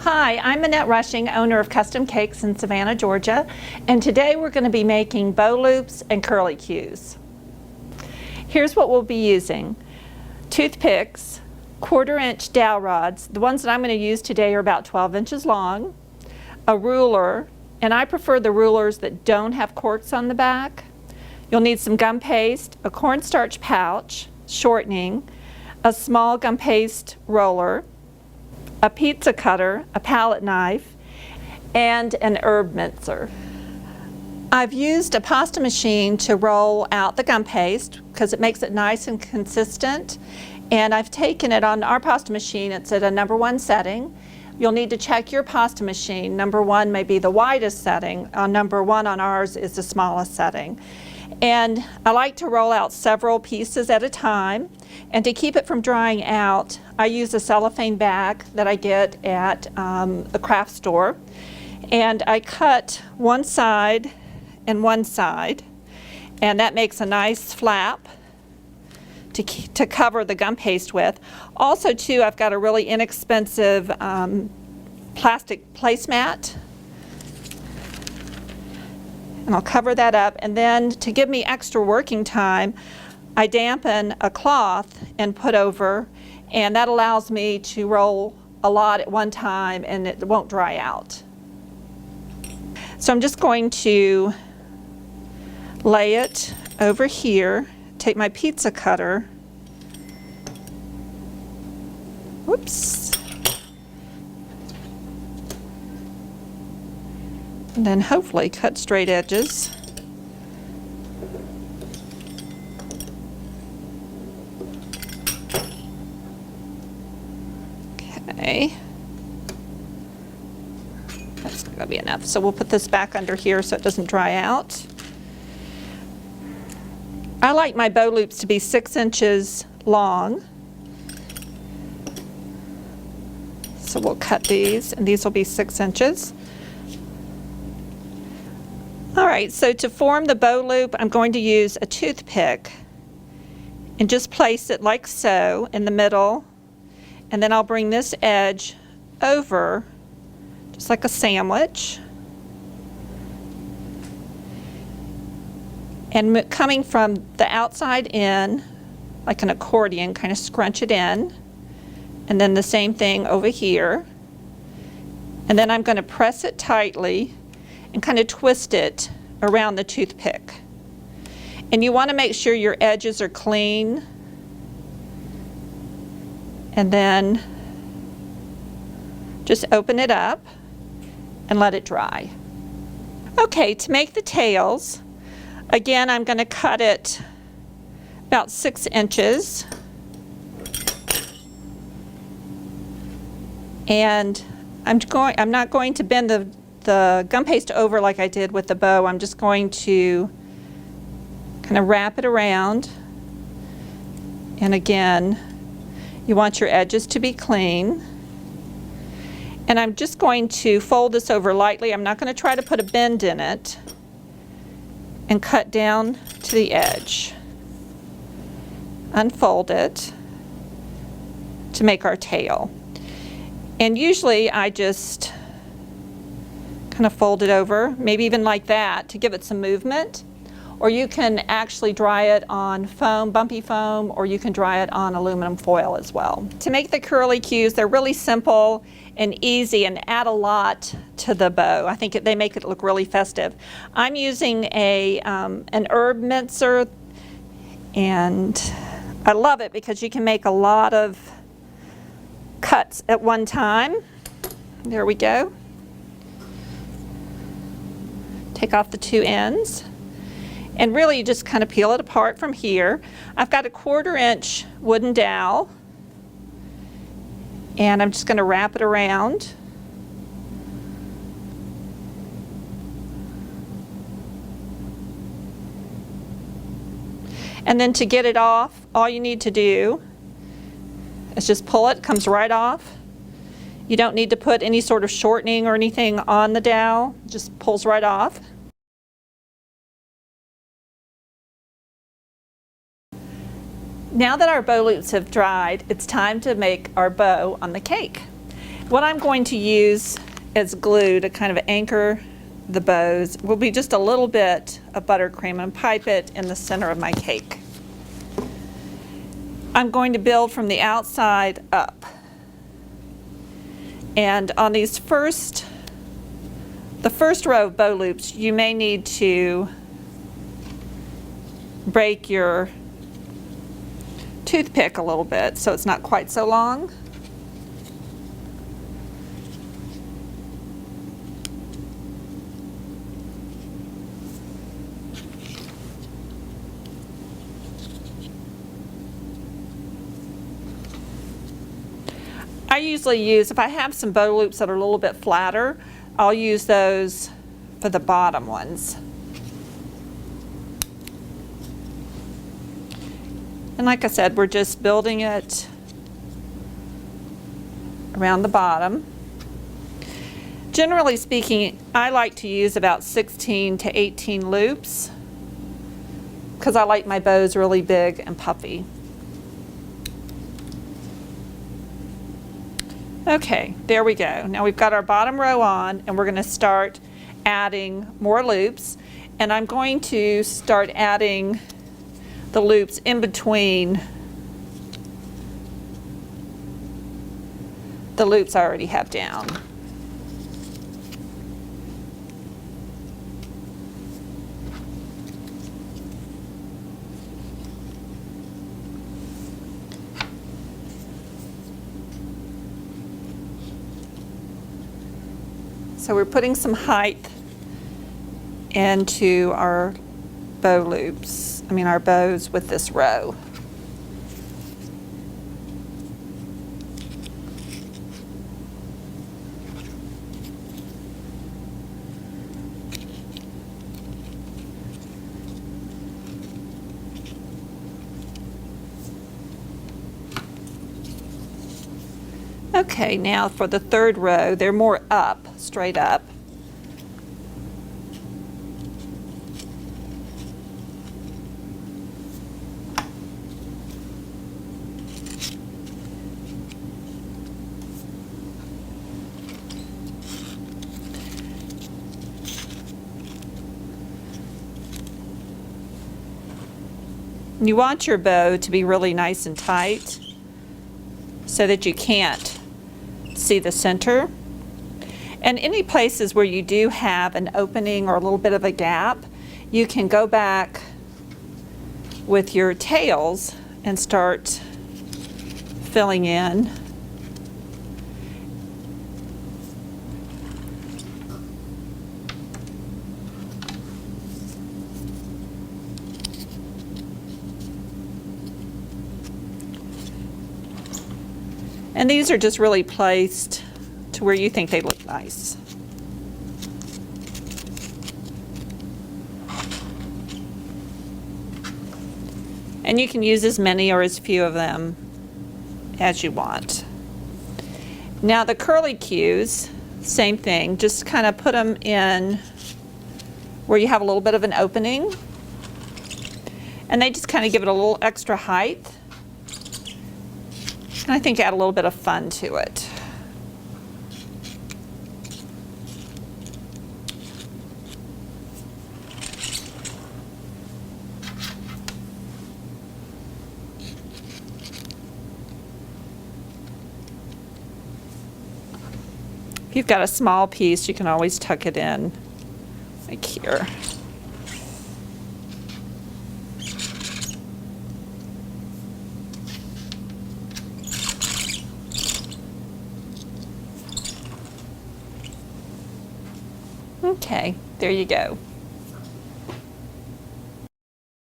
Hi, I'm Minette Rushing, owner of Custom Cakes in Savannah, Georgia, and today we're going to be making bow loops and curly cues. Here's what we'll be using. Toothpicks, 1/4-inch dowel rods. The ones that I'm going to use today are about 12 inches long, a ruler, and I prefer the rulers that don't have corks on the back. You'll need some gum paste, a cornstarch pouch, shortening, a small gum paste roller, a pizza cutter, a palette knife, and an herb mincer. I've used a pasta machine to roll out the gum paste because it makes it nice and consistent, and I've taken it on our pasta machine. It's at a #1 setting. You'll need to check your pasta machine. #1 may be the widest setting. #1 on ours is the smallest setting. And I like to roll out several pieces at a time, and to keep it from drying out, I use a cellophane bag that I get at a craft store, and I cut one side and one side, and that makes a nice flap to cover the gum paste with. Also too, I've got a really inexpensive plastic placemat, and I'll cover that up, and then to give me extra working time, I dampen a cloth and put over, and that allows me to roll a lot at one time and it won't dry out. So I'm just going to lay it over here, take my pizza cutter, whoops, and then hopefully cut straight edges. Okay, that's going to be enough. So we'll put this back under here so it doesn't dry out. I like my bow loops to be 6 inches long. So we'll cut these, and these will be 6 inches. All right, so to form the bow loop, I'm going to use a toothpick and just place it like so in the middle, and then I'll bring this edge over just like a sandwich, and coming from the outside in like an accordion, kind of scrunch it in, and then the same thing over here, and then I'm going to press it tightly and kind of twist it around the toothpick. And you want to make sure your edges are clean, and then just open it up and let it dry. Okay, to make the tails, again I'm going to cut it about 6 inches, and I'm not going to bend the gum paste over like I did with the bow. I'm just going to kind of wrap it around, and again you want your edges to be clean, and I'm just going to fold this over lightly. I'm not going to try to put a bend in it, and cut down to the edge. Unfold it to make our tail, and usually I just kind of fold it over, maybe even like that, to give it some movement. Or you can actually dry it on foam, bumpy foam, or you can dry it on aluminum foil as well. To make the curly cues, they're really simple and easy and add a lot to the bow. I think they make it look really festive. I'm using an herb mincer, and I love it because you can make a lot of cuts at one time. There we go. Take off the two ends, and really you just kind of peel it apart from here. I've got a 1/4-inch wooden dowel, and I'm just going to wrap it around. And then to get it off, all you need to do is just pull it. It comes right off. You don't need to put any sort of shortening or anything on the dowel. It just pulls right off. Now that our bow loops have dried, it's time to make our bow on the cake. What I'm going to use as glue to kind of anchor the bows will be just a little bit of buttercream and pipe it in the center of my cake. I'm going to build from the outside up. And on the first row of bow loops, you may need to break your toothpick a little bit so it's not quite so long. I usually use, if I have some bow loops that are a little bit flatter, I'll use those for the bottom ones. And like I said, we're just building it around the bottom. Generally speaking, I like to use about 16 to 18 loops because I like my bows really big and puffy. Okay, there we go. Now we've got our bottom row on, and we're going to start adding more loops. And I'm going to start adding the loops in between the loops I already have down. So we're putting some height into our bow loops, our bows with this row. Okay, now for the third row, they're more up, straight up. You want your bow to be really nice and tight so that you can't see the center. And any places where you do have an opening or a little bit of a gap, you can go back with your tails and start filling in. And these are just really placed to where you think they look nice. And you can use as many or as few of them as you want. Now the curly cues, same thing, just kind of put them in where you have a little bit of an opening. And they just kind of give it a little extra height. And I think add a little bit of fun to it. If you've got a small piece, you can always tuck it in, like here. Okay, there you go.